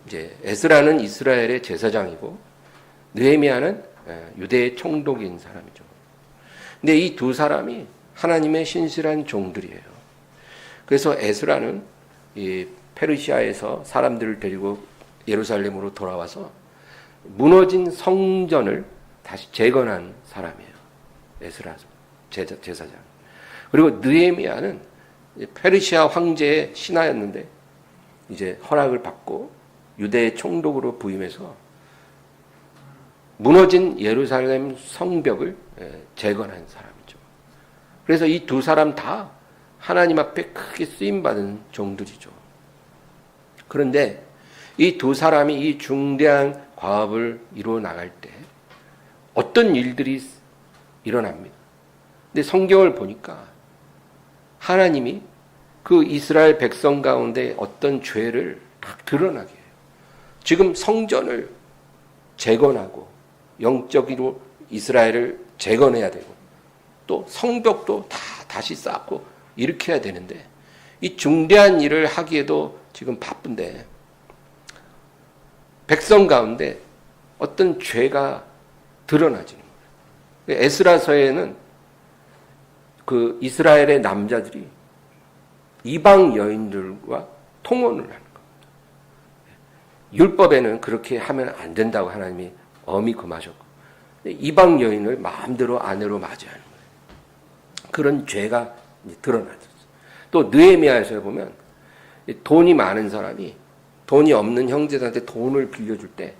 이제 에스라는 이스라엘의 제사장이고 느헤미야는 유대의 총독인 사람이죠. 근데 이 두 사람이 하나님의 신실한 종들이에요. 그래서 에스라는 이 페르시아에서 사람들을 데리고 예루살렘으로 돌아와서 무너진 성전을 다시 재건한 사람이에요. 에스라 제사장. 그리고 느헤미야는 페르시아 황제의 신하였는데 이제 허락을 받고 유대의 총독으로 부임해서 무너진 예루살렘 성벽을 재건한 사람이죠. 그래서 이 두 사람 다 하나님 앞에 크게 쓰임받은 종들이죠. 그런데 이 두 사람이 이 중대한 과업을 이루어 나갈 때 어떤 일들이 일어납니다. 근데 성경을 보니까 하나님이 그 이스라엘 백성 가운데 어떤 죄를 딱 드러나게 해요. 지금 성전을 재건하고 영적으로 이스라엘을 재건해야 되고 또 성벽도 다 다시 쌓고 이렇게 해야 되는데 이 중대한 일을 하기에도 지금 바쁜데 백성 가운데 어떤 죄가 드러나지는 거예요. 에스라서에는 그 이스라엘의 남자들이 이방 여인들과 통혼을 하는 겁니다. 율법에는 그렇게 하면 안 된다고 하나님이 엄히 금하셨고 이방 여인을 마음대로 아내로 맞이하는 거예요. 그런 죄가 드러나졌어요. 또 느헤미야에서 보면 돈이 많은 사람이 돈이 없는 형제들한테 돈을 빌려줄 때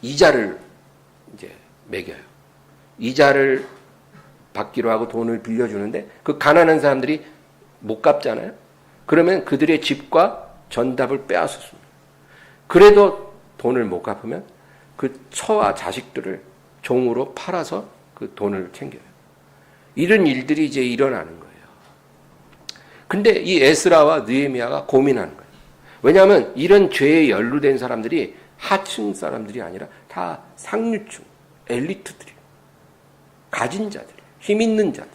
이자를 이제 매겨요. 이자를 받기로 하고 돈을 빌려주는데 그 가난한 사람들이 못 갚잖아요. 그러면 그들의 집과 전답을 빼앗았습니다. 그래도 돈을 못 갚으면 그 처와 자식들을 종으로 팔아서 그 돈을 챙겨요. 이런 일들이 이제 일어나는 거예요. 근데 이 에스라와 느헤미야가 고민하는 거예요. 왜냐하면 이런 죄에 연루된 사람들이 하층 사람들이 아니라 다 상류층, 엘리트들이에요. 가진 자들이에요. 힘 있는 자들.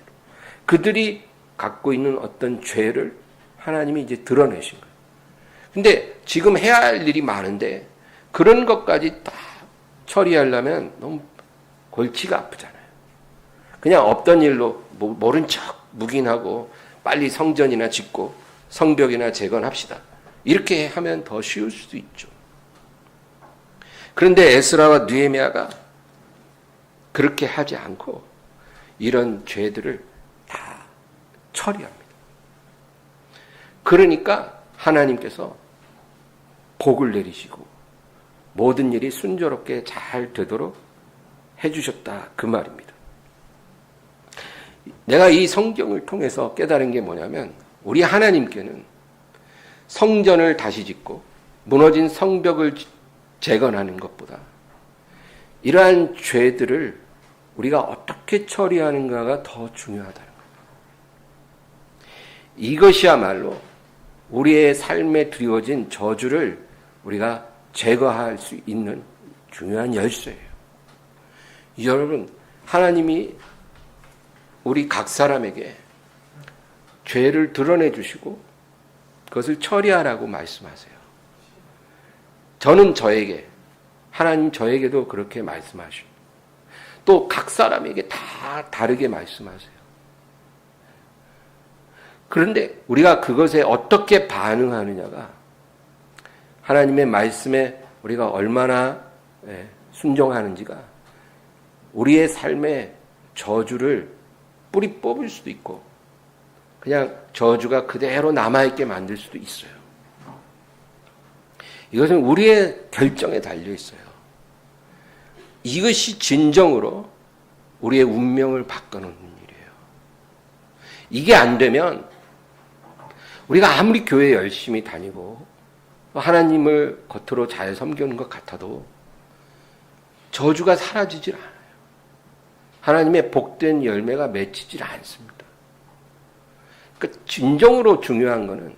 그들이 갖고 있는 어떤 죄를 하나님이 이제 드러내신 거예요. 근데 지금 해야 할 일이 많은데 그런 것까지 다 처리하려면 너무 골치가 아프잖아요. 그냥 없던 일로 모른 척 묵인하고 빨리 성전이나 짓고 성벽이나 재건합시다. 이렇게 하면 더 쉬울 수도 있죠. 그런데 에스라와 느헤미야가 그렇게 하지 않고 이런 죄들을 다 처리합니다. 그러니까 하나님께서 복을 내리시고 모든 일이 순조롭게 잘 되도록 해주셨다 그 말입니다. 내가 이 성경을 통해서 깨달은 게 뭐냐면 우리 하나님께는 성전을 다시 짓고 무너진 성벽을 재건하는 것보다 이러한 죄들을 우리가 어떻게 처리하는가가 더 중요하다는 거예요. 이것이야말로 우리의 삶에 드리워진 저주를 우리가 제거할 수 있는 중요한 열쇠예요. 여러분, 하나님이 우리 각 사람에게 죄를 드러내 주시고 그것을 처리하라고 말씀하세요. 저는 저에게, 하나님 저에게도 그렇게 말씀하시고 또 각 사람에게 다 다르게 말씀하세요. 그런데 우리가 그것에 어떻게 반응하느냐가 하나님의 말씀에 우리가 얼마나 순종하는지가 우리의 삶의 저주를 뿌리 뽑을 수도 있고 그냥 저주가 그대로 남아있게 만들 수도 있어요. 이것은 우리의 결정에 달려 있어요. 이것이 진정으로 우리의 운명을 바꿔놓는 일이에요. 이게 안 되면 우리가 아무리 교회 열심히 다니고 하나님을 겉으로 잘 섬기는 것 같아도 저주가 사라지질 않아요. 하나님의 복된 열매가 맺히질 않습니다. 그러니까 진정으로 중요한 것은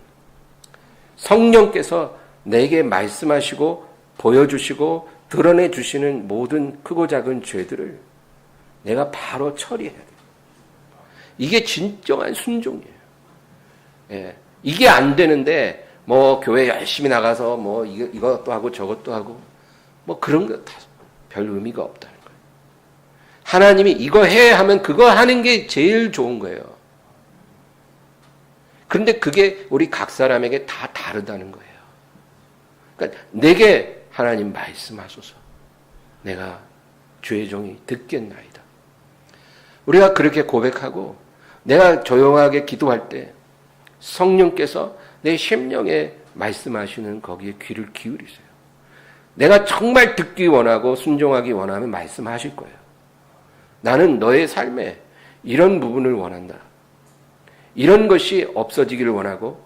성령께서 내게 말씀하시고 보여주시고 드러내 주시는 모든 크고 작은 죄들을 내가 바로 처리해야 돼요. 이게 진정한 순종이에요. 예. 이게 안 되는데 뭐 교회 열심히 나가서 뭐 이것도 하고 저것도 하고 뭐 그런 거 다 별 의미가 없다는 거예요. 하나님이 이거 해 하면 그거 하는 게 제일 좋은 거예요. 그런데 그게 우리 각 사람에게 다 다르다는 거예요. 그러니까 내게 하나님 말씀하소서. 내가 주의 종이 듣겠나이다. 우리가 그렇게 고백하고 내가 조용하게 기도할 때 성령께서 내 심령에 말씀하시는 거기에 귀를 기울이세요. 내가 정말 듣기 원하고 순종하기 원하면 말씀하실 거예요. 나는 너의 삶에 이런 부분을 원한다. 이런 것이 없어지기를 원하고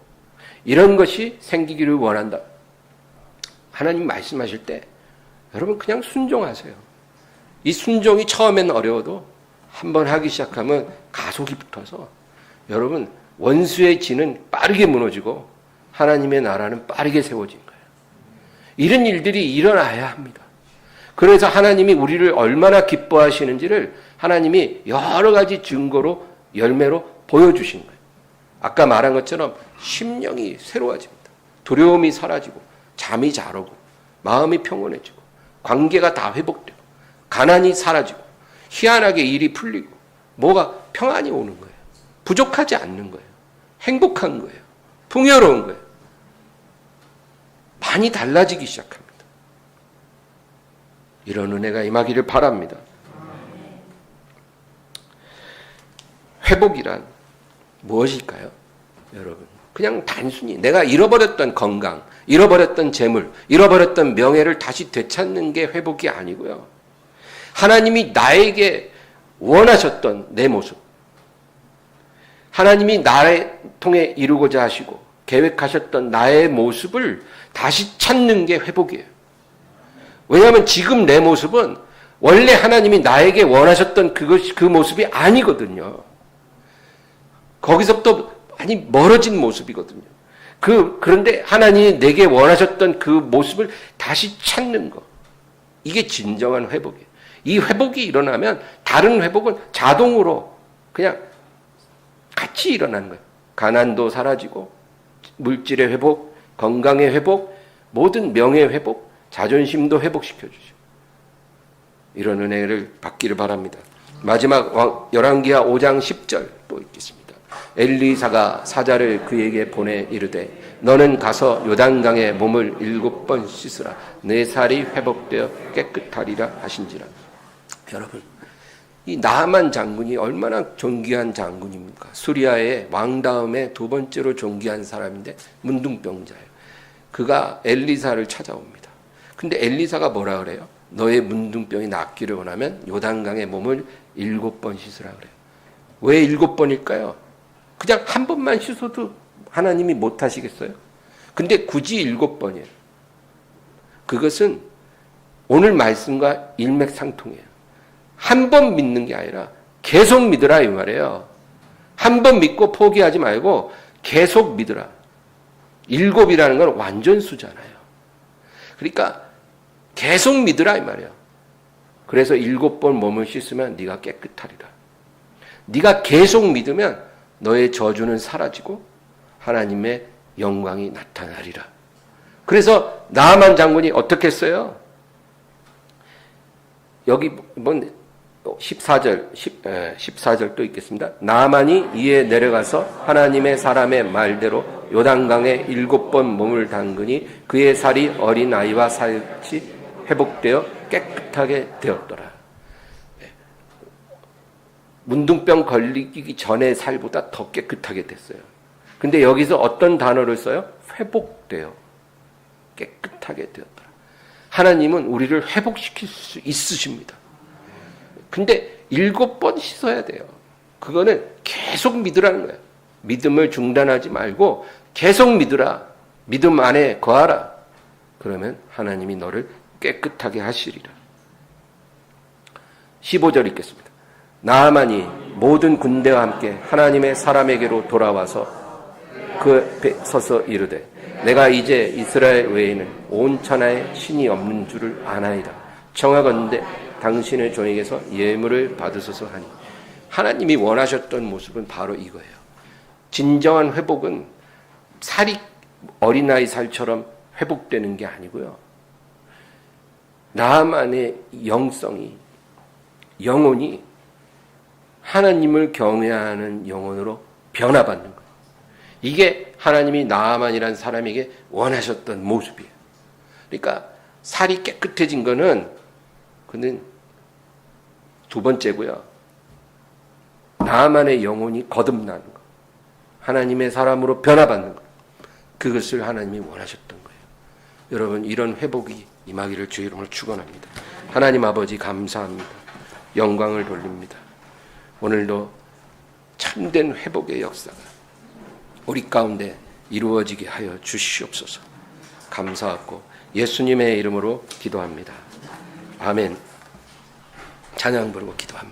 이런 것이 생기기를 원한다. 하나님 말씀하실 때 여러분 그냥 순종하세요. 이 순종이 처음엔 어려워도 한번 하기 시작하면 가속이 붙어서 여러분 원수의 진은 빠르게 무너지고 하나님의 나라는 빠르게 세워진 거예요. 이런 일들이 일어나야 합니다. 그래서 하나님이 우리를 얼마나 기뻐하시는지를 하나님이 여러 가지 증거로 열매로 보여주신 거예요. 아까 말한 것처럼 심령이 새로워집니다. 두려움이 사라지고 잠이 잘 오고 마음이 평온해지고 관계가 다 회복되고 가난이 사라지고 희한하게 일이 풀리고 뭐가 평안이 오는 거예요. 부족하지 않는 거예요. 행복한 거예요. 풍요로운 거예요. 많이 달라지기 시작합니다. 이런 은혜가 임하기를 바랍니다. 회복이란 무엇일까요? 여러분, 그냥 단순히 내가 잃어버렸던 건강, 잃어버렸던 재물, 잃어버렸던 명예를 다시 되찾는 게 회복이 아니고요. 하나님이 나에게 원하셨던 내 모습, 하나님이 나를 통해 이루고자 하시고 계획하셨던 나의 모습을 다시 찾는 게 회복이에요. 왜냐하면 지금 내 모습은 원래 하나님이 나에게 원하셨던 그 모습이 아니거든요. 거기서부터 많이 멀어진 모습이거든요. 그런데 하나님이 내게 원하셨던 그 모습을 다시 찾는 거. 이게 진정한 회복이에요. 이 회복이 일어나면 다른 회복은 자동으로 그냥 같이 일어나는 거예요. 가난도 사라지고, 물질의 회복, 건강의 회복, 모든 명예의 회복, 자존심도 회복시켜주죠. 이런 은혜를 받기를 바랍니다. 마지막 열왕기하 5장 10절 또 읽겠습니다. 엘리사가 사자를 그에게 보내 이르되 너는 가서 요단강에 몸을 7번 씻으라. 내 살이 회복되어 깨끗하리라 하신지라. 여러분, 이 나아만 장군이 얼마나 존귀한 장군입니까? 수리아의 왕 다음에 두 번째로 존귀한 사람인데 문둥병자예요. 그가 엘리사를 찾아옵니다. 근데 엘리사가 뭐라 그래요? 너의 문둥병이 낫기를 원하면 요단강에 몸을 7번 씻으라 그래요. 왜 7번일까요? 그냥 한 번만 씻어도 하나님이 못 하시겠어요? 근데 굳이 7번이에요. 그것은 오늘 말씀과 일맥상통해요. 한 번 믿는 게 아니라 계속 믿으라 이 말이에요. 한 번 믿고 포기하지 말고 계속 믿으라. 7이라는 건 완전 수잖아요. 그러니까 계속 믿으라 이 말이에요. 그래서 7번 몸을 씻으면 네가 깨끗하리라. 네가 계속 믿으면 너의 저주는 사라지고 하나님의 영광이 나타나리라. 그래서 나아만 장군이 어떻게 했어요? 여기 14절 또 있겠습니다. 나아만이 이에 내려가서 하나님의 사람의 말대로 요단강에 7번 몸을 담그니 그의 살이 어린아이와 살같이 회복되어 깨끗하게 되었더라. 문둥병 걸리기 전의 살보다 더 깨끗하게 됐어요. 근데 여기서 어떤 단어를 써요? 회복되어 깨끗하게 되었더라. 하나님은 우리를 회복시킬 수 있으십니다. 근데 7번 씻어야 돼요. 그거는 계속 믿으라는 거예요. 믿음을 중단하지 말고 계속 믿으라. 믿음 안에 거하라. 그러면 하나님이 너를 깨끗하게 하시리라. 15절 읽겠습니다. 나아만이 모든 군대와 함께 하나님의 사람에게로 돌아와서 그 앞에 서서 이르되 내가 이제 이스라엘 외에는 온 천하에 신이 없는 줄을 아나이다. 청하건대 당신의 종에게서 예물을 받으소서 하니. 하나님이 원하셨던 모습은 바로 이거예요. 진정한 회복은 살이 어린아이 살처럼 회복되는 게 아니고요. 나만의 영혼이 하나님을 경외하는 영혼으로 변화받는 거예요. 이게 하나님이 나아만이라는 사람에게 원하셨던 모습이에요. 그러니까 살이 깨끗해진 그는 두 번째고요. 나아만의 영혼이 거듭나는 것, 하나님의 사람으로 변화받는 것, 그것을 하나님이 원하셨던 거예요. 여러분, 이런 회복이 임하기를 주의 이름으로 축원합니다. 하나님 아버지 감사합니다. 영광을 돌립니다. 오늘도 참된 회복의 역사가 우리 가운데 이루어지게 하여 주시옵소서. 감사하고 예수님의 이름으로 기도합니다. 아멘. 찬양 부르고 기도합니다.